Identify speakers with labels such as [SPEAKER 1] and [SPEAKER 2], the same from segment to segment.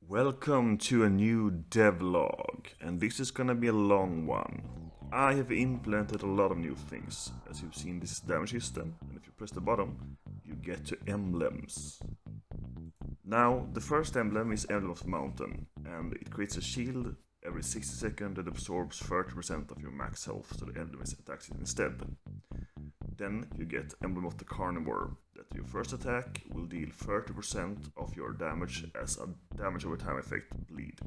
[SPEAKER 1] Welcome to a new devlog, and this is gonna be a long one. I have implemented a lot of new things. As you've seen, this damage system, and if you press the bottom, you get to emblems. Now, the first emblem is Emblem of the Mountain, and it creates a shield every 60 seconds that absorbs 30% of your max health, so the enemy attacks it instead. Then you get Emblem of the Carnivore, that your first attack will deal 30% of your damage as a damage over time effect bleed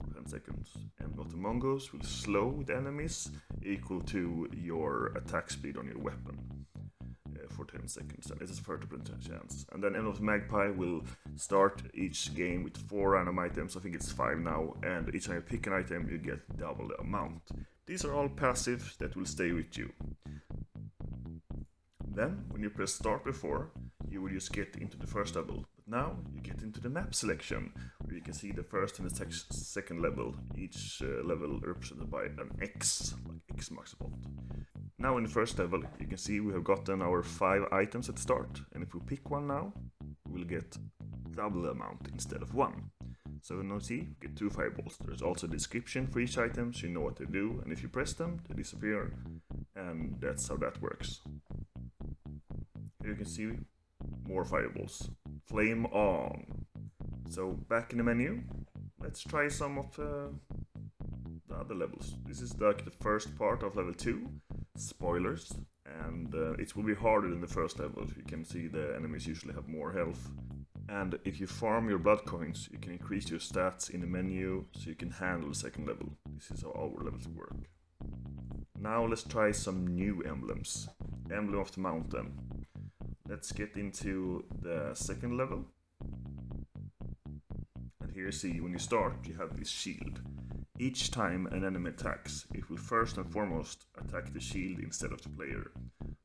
[SPEAKER 1] for 10 seconds. Emblem of the Mongoose will slow the enemies equal to your attack speed on your weapon for 10 seconds, and this is 30% chance. And then Emblem of the Magpie will start each game with 4 random items, I think it's 5 now, and each time you pick an item you get double the amount. These are all passives that will stay with you. Then, when you press start before, you will just get into the first level. But now, you get into the map selection, where you can see the first and the second level, each level represented by an X, like X marks a spot. Now in the first level, you can see we have gotten our 5 items at the start, and if we pick one now, we'll get double the amount instead of 1. So now see, you get 2 fireballs. There's also a description for each item, so you know what they do, and if you press them, they disappear, and that's how that works. Here you can see more fireballs. Flame on. So back in the menu, let's try some of the other levels. This is like the first part of level 2. Spoilers. And it will be harder than the first level. You can see the enemies usually have more health. And if you farm your blood coins, you can increase your stats in the menu so you can handle the second level. This is how our levels work. Now let's try some new emblems. Emblem of the Mountain. Let's get into the second level. And here you see, when you start, you have this shield. Each time an enemy attacks, it will first and foremost attack the shield instead of the player.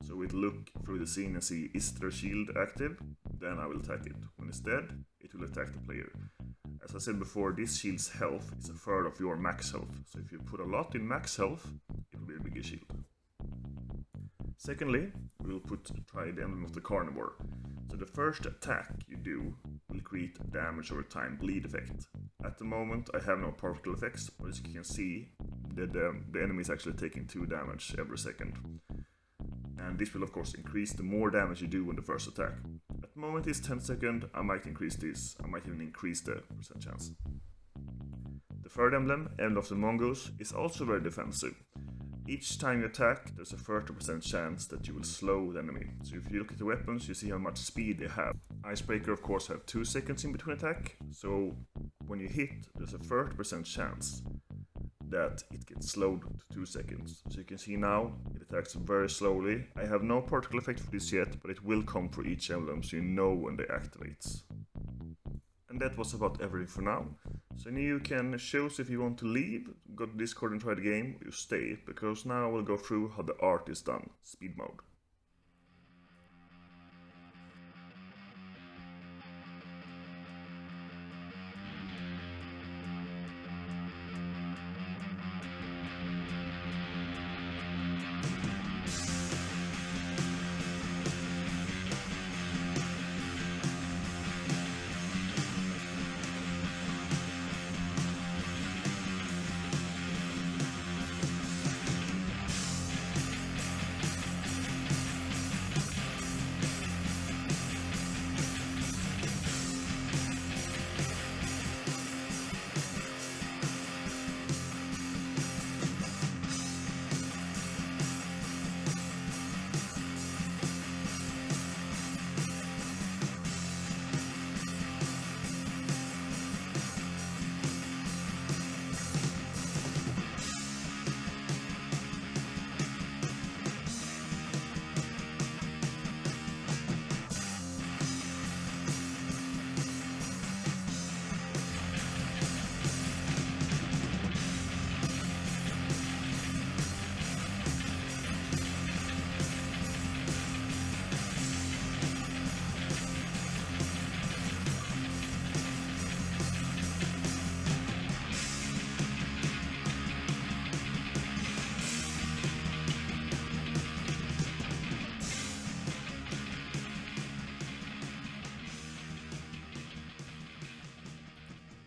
[SPEAKER 1] So it will look through the scene and see, is their shield active? Then I will attack it. When it's dead, it will attack the player. As I said before, this shield's health is a third of your max health. So if you put a lot in max health, it will be a bigger shield. Secondly, we will try the Emblem of the Carnivore. So the first attack you do will create a damage over time bleed effect. At the moment I have no particle effects, but as you can see, the enemy is actually taking 2 damage every second. And this will of course increase the more damage you do on the first attack. At the moment it's 10 seconds, I might increase this, I might even increase the percent chance. The third emblem, Emblem of the Mongoose, is also very defensive. Each time you attack, there's a 30% chance that you will slow the enemy. So if you look at the weapons, you see how much speed they have. Icebreaker of course have 2 seconds in between attack, so when you hit, there's a 30% chance that it gets slowed to 2 seconds. So you can see now, it attacks very slowly. I have no particle effect for this yet, but it will come for each emblem, so you know when they activates. And that was about everything for now. So now you can choose if you want to leave, go to Discord and try the game, or you stay, because now I will go through how the art is done, speed mode.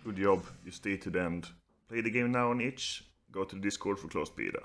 [SPEAKER 1] Good job, you stayed to the end. Play the game now on itch, go to the Discord for closed beta.